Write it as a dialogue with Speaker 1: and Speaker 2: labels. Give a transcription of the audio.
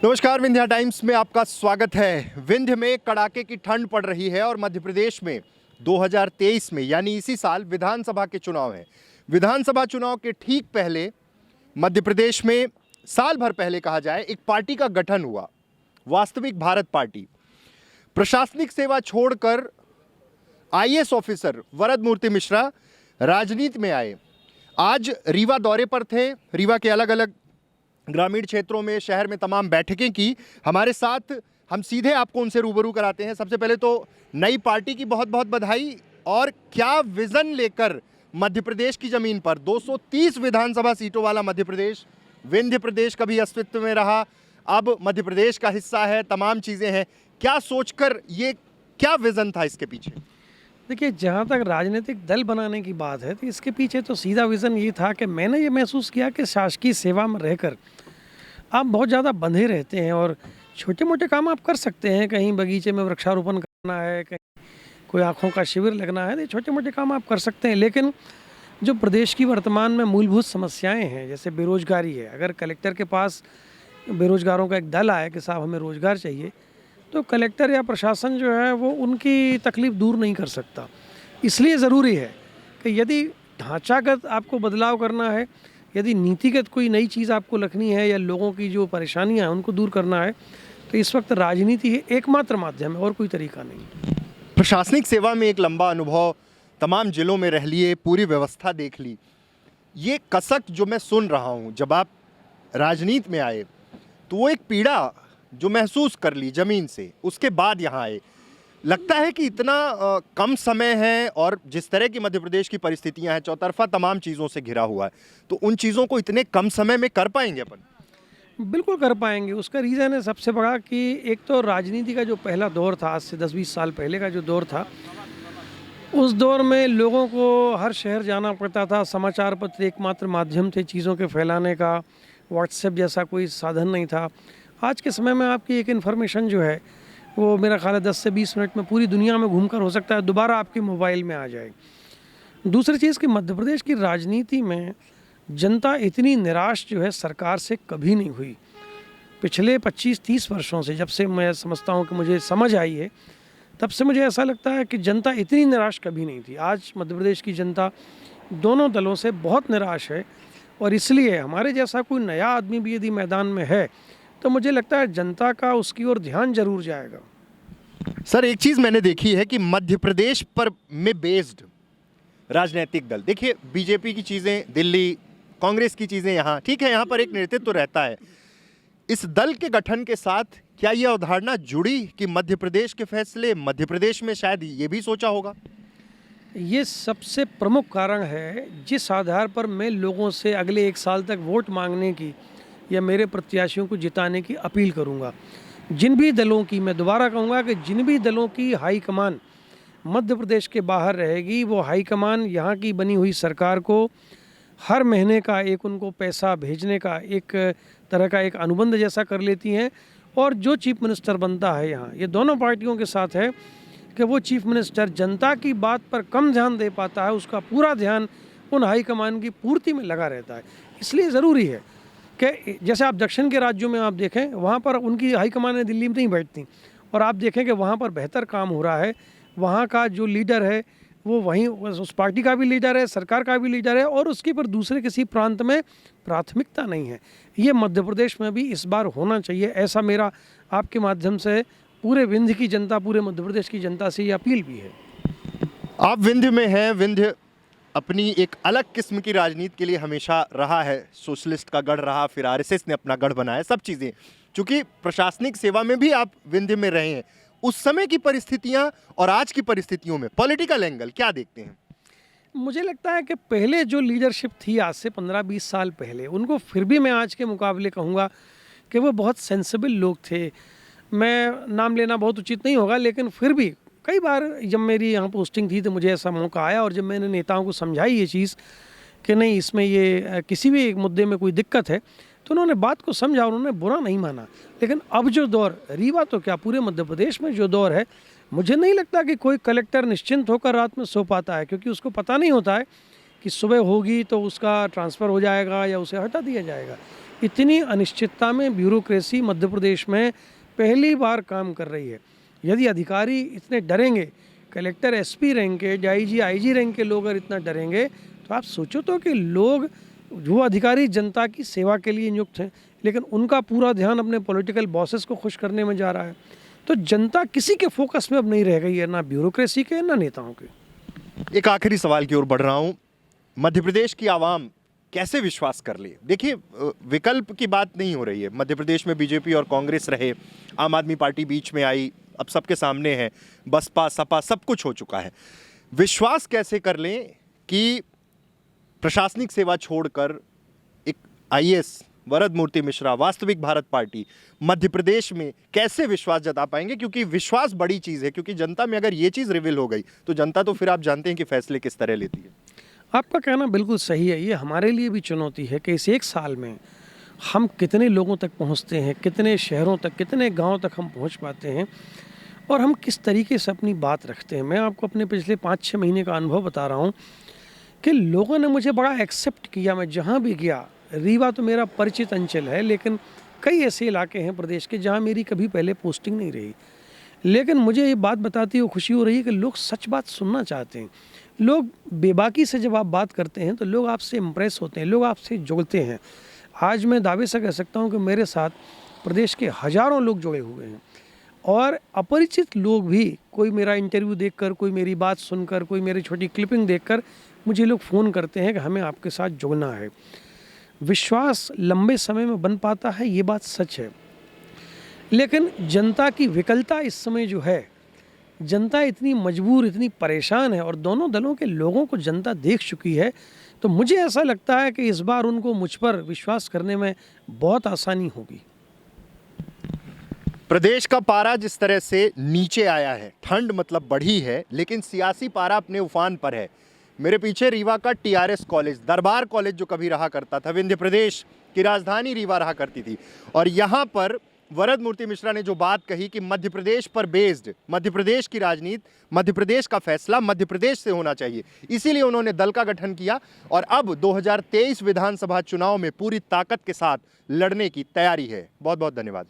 Speaker 1: नमस्कार, विंध्या टाइम्स में आपका स्वागत है। विंध्य में कड़ाके की ठंड पड़ रही है और मध्य प्रदेश में 2023 में यानी इसी साल विधानसभा के चुनाव हैं। विधानसभा चुनाव के ठीक पहले मध्य प्रदेश में साल भर पहले कहा जाए एक पार्टी का गठन हुआ, वास्तविक भारत पार्टी। प्रशासनिक सेवा छोड़कर आईएएस ऑफिसर वरद मूर्ति मिश्रा राजनीति में आए। आज रीवा दौरे पर थे, रीवा के अलग अलग ग्रामीण क्षेत्रों में, शहर में तमाम बैठकें की। हमारे साथ हम सीधे आपको उनसे रूबरू कराते हैं। सबसे पहले तो नई पार्टी की बहुत बहुत बधाई। और क्या विजन लेकर मध्य प्रदेश की जमीन पर 230 विधानसभा सीटों वाला मध्य प्रदेश, विंध्य प्रदेश कभी अस्तित्व में रहा, अब मध्य प्रदेश का हिस्सा है, तमाम चीज़ें हैं। क्या सोचकर, ये क्या विजन था इसके पीछे?
Speaker 2: देखिए, जहाँ तक राजनीतिक दल बनाने की बात है तो इसके पीछे तो सीधा विज़न ये था कि मैंने ये महसूस किया कि शासकीय सेवा में रहकर आप बहुत ज़्यादा बंधे रहते हैं और छोटे मोटे काम आप कर सकते हैं। कहीं बगीचे में वृक्षारोपण करना है, कहीं कोई आँखों का शिविर लगना है, तो छोटे मोटे काम आप कर सकते हैं। लेकिन जो प्रदेश की वर्तमान में मूलभूत समस्याएँ हैं, जैसे बेरोजगारी है, अगर कलेक्टर के पास बेरोजगारों का एक दल आए कि साहब हमें रोज़गार चाहिए, तो कलेक्टर या प्रशासन जो है वो उनकी तकलीफ़ दूर नहीं कर सकता। इसलिए ज़रूरी है कि यदि ढांचागत आपको बदलाव करना है, यदि नीतिगत कोई नई चीज़ आपको रखनी है या लोगों की जो परेशानियां हैं उनको दूर करना है, तो इस वक्त राजनीति ही एकमात्र माध्यम है और कोई तरीका नहीं।
Speaker 1: प्रशासनिक सेवा में एक लंबा अनुभव, तमाम जिलों में रह लिए, पूरी व्यवस्था देख ली। ये कसक जो मैं सुन रहा हूँ, जब आप राजनीति में आए तो वो एक पीड़ा जो महसूस कर ली ज़मीन से, उसके बाद यहाँ आए। लगता है कि इतना कम समय है और जिस तरह की मध्य प्रदेश की परिस्थितियाँ हैं, चौतरफा तमाम चीज़ों से घिरा हुआ है, तो उन चीज़ों को इतने कम समय में कर पाएंगे अपन?
Speaker 2: बिल्कुल कर पाएंगे। उसका रीज़न है सबसे बड़ा कि एक तो राजनीति का जो पहला दौर था, आज से 10-20 साल पहले का जो दौर था, उस दौर में लोगों को हर शहर जाना पड़ता था। समाचार पत्र एकमात्र माध्यम थे चीज़ों के फैलाने का, व्हाट्सएप जैसा कोई साधन नहीं था। आज के समय में आपकी एक इन्फॉर्मेशन जो है वो मेरा ख्याल है 10 से 20 मिनट में पूरी दुनिया में घूमकर हो सकता है दोबारा आपके मोबाइल में आ जाए। दूसरी चीज़ कि मध्य प्रदेश की राजनीति में जनता इतनी निराश जो है सरकार से कभी नहीं हुई। पिछले 25-30 वर्षों से, जब से मैं समझता हूँ कि मुझे समझ आई है, तब से मुझे ऐसा लगता है कि जनता इतनी निराश कभी नहीं थी। आज मध्य प्रदेश की जनता दोनों दलों से बहुत निराश है और इसलिए हमारे जैसा कोई नया आदमी भी यदि मैदान में है तो मुझे लगता है जनता का उसकी ओर ध्यान जरूर जाएगा।
Speaker 1: सर, एक चीज़ मैंने देखी है कि मध्य प्रदेश पर में बेस्ड राजनीतिक दल, देखिए बीजेपी की चीज़ें दिल्ली, कांग्रेस की चीज़ें यहाँ, ठीक है, यहाँ पर एक नेतृत्व रहता है। इस दल के गठन के साथ क्या यह अवधारणा जुड़ी कि मध्य प्रदेश के फैसले मध्य प्रदेश में, शायद ये भी सोचा होगा?
Speaker 2: ये सबसे प्रमुख कारण है जिस आधार पर मैं लोगों से अगले 1 साल तक वोट मांगने की या मेरे प्रत्याशियों को जिताने की अपील करूंगा। जिन भी दलों की, मैं दोबारा कहूंगा कि जिन भी दलों की हाईकमान मध्य प्रदेश के बाहर रहेगी, वो हाईकमान यहाँ की बनी हुई सरकार को हर महीने का एक उनको पैसा भेजने का एक तरह का एक अनुबंध जैसा कर लेती हैं। और जो चीफ मिनिस्टर बनता है यहाँ, ये दोनों पार्टियों के साथ है कि वो चीफ मिनिस्टर जनता की बात पर कम ध्यान दे पाता है, उसका पूरा ध्यान उन हाईकमान की पूर्ति में लगा रहता है। इसलिए ज़रूरी है कि जैसे आप दक्षिण के राज्यों में आप देखें, वहाँ पर उनकी हाईकमान दिल्ली में नहीं बैठती, और आप देखें कि वहाँ पर बेहतर काम हो रहा है। वहाँ का जो लीडर है वो वहीं उस पार्टी का भी लीडर है, सरकार का भी लीडर है, और उसकी पर दूसरे किसी प्रांत में प्राथमिकता नहीं है। ये मध्य प्रदेश में भी इस बार होना चाहिए, ऐसा मेरा आपके माध्यम से पूरे विंध्य की जनता, पूरे मध्य प्रदेश की जनता से ये अपील भी है।
Speaker 1: आप विंध्य में हैं, विंध्य अपनी एक अलग किस्म की राजनीति के लिए हमेशा रहा है। सोशलिस्ट का गढ़ रहा, फिर आरएसएस ने अपना गढ़ बनाया, सब चीज़ें। चूँकि प्रशासनिक सेवा में भी आप विंध्य में रहे हैं, उस समय की परिस्थितियां और आज की परिस्थितियों में पॉलिटिकल एंगल क्या देखते हैं?
Speaker 2: मुझे लगता है कि पहले जो लीडरशिप थी आज से 15-20 साल पहले, उनको फिर भी मैं आज के मुकाबले कहूँगा कि वो बहुत सेंसिबल लोग थे। मैं नाम लेना बहुत उचित नहीं होगा, लेकिन फिर भी कई बार जब मेरी यहाँ पोस्टिंग थी तो मुझे ऐसा मौका आया, और जब मैंने नेताओं को समझाई ये चीज़ कि नहीं, इसमें ये किसी भी एक मुद्दे में कोई दिक्कत है, तो उन्होंने बात को समझा, उन्होंने बुरा नहीं माना। लेकिन अब जो दौर, रीवा तो क्या पूरे मध्य प्रदेश में जो दौर है मुझे नहीं लगता कि कोई कलेक्टर निश्चिंत होकर रात में सो पाता है, क्योंकि उसको पता नहीं होता है कि सुबह होगी तो उसका ट्रांसफ़र हो जाएगा या उसे हटा दिया जाएगा। इतनी अनिश्चितता में ब्यूरोक्रेसी मध्य प्रदेश में पहली बार काम कर रही है। यदि अधिकारी इतने डरेंगे, कलेक्टर एसपी रैंक के, आईजी आईजी रैंक के लोग अगर इतना डरेंगे, तो आप सोचो तो कि लोग, जो अधिकारी जनता की सेवा के लिए नियुक्त हैं, लेकिन उनका पूरा ध्यान अपने पॉलिटिकल बॉसेस को खुश करने में जा रहा है। तो जनता किसी के फोकस में अब नहीं रह गई है, ना ब्यूरोक्रेसी के ना नेताओं के।
Speaker 1: एक आखिरी सवाल की ओर बढ़ रहा हूं, मध्य प्रदेश की आवाम कैसे विश्वास कर ले? देखिए, विकल्प की बात नहीं हो रही है। मध्य प्रदेश में बीजेपी और कांग्रेस रहे, आम आदमी पार्टी बीच में आई, अब सबके सामने है, बसपा सपा सब कुछ हो चुका है। विश्वास कैसे कर लें कि प्रशासनिक सेवा छोड़कर एक आईएएस वरद मूर्ति मिश्रा, वास्तविक भारत पार्टी मध्य प्रदेश में कैसे विश्वास जता पाएंगे? क्योंकि विश्वास बड़ी चीज़ है, क्योंकि जनता में अगर ये चीज़ रिवील हो गई तो जनता तो फिर आप जानते हैं कि फैसले किस तरह लेती है।
Speaker 2: आपका कहना बिल्कुल सही है। ये हमारे लिए भी चुनौती है कि इस एक साल में हम कितने लोगों तक पहुंचते हैं, कितने शहरों तक, कितने गांव तक हम पहुंच पाते हैं, और हम किस तरीके से अपनी बात रखते हैं। मैं आपको अपने पिछले 5-6 महीने का अनुभव बता रहा हूं कि लोगों ने मुझे बड़ा एक्सेप्ट किया। मैं जहां भी गया, रीवा तो मेरा परिचित अंचल है, लेकिन कई ऐसे इलाके हैं प्रदेश के जहाँ मेरी कभी पहले पोस्टिंग नहीं रही, लेकिन मुझे ये बात बताती हुई खुशी हो रही है कि लोग सच बात सुनना चाहते हैं। लोग बेबाकी से जब आप बात करते हैं तो लोग आपसे इम्प्रेस होते हैं, लोग आपसे जुड़ते हैं। आज मैं दावे से कह सकता हूं कि मेरे साथ प्रदेश के हज़ारों लोग जुड़े हुए हैं, और अपरिचित लोग भी, कोई मेरा इंटरव्यू देखकर, कोई मेरी बात सुनकर, कोई मेरी छोटी क्लिपिंग देखकर मुझे लोग फ़ोन करते हैं कि हमें आपके साथ जुड़ना है। विश्वास लंबे समय में बन पाता है, ये बात सच है, लेकिन जनता की विकलता इस समय जो है, जनता इतनी मजबूर, इतनी परेशान है, और दोनों दलों के लोगों को जनता देख चुकी है। तो मुझे ऐसा लगता है कि इस बार उनको मुझ पर विश्वास करने में बहुत आसानी होगी।
Speaker 1: प्रदेश का पारा जिस तरह से नीचे आया है, ठंड मतलब बढ़ी है, लेकिन सियासी पारा अपने उफान पर है। मेरे पीछे रीवा का टीआरएस कॉलेज, दरबार कॉलेज जो कभी रहा करता था, विंध्य प्रदेश की राजधानी रीवा रहा करती थी, और यहाँ पर वरद मूर्ति मिश्रा ने जो बात कही कि मध्य प्रदेश पर बेस्ड, मध्य प्रदेश की राजनीति, मध्य प्रदेश का फैसला मध्य प्रदेश से होना चाहिए, इसीलिए उन्होंने दल का गठन किया और अब 2023 विधानसभा चुनाव में पूरी ताकत के साथ लड़ने की तैयारी है। बहुत बहुत धन्यवाद।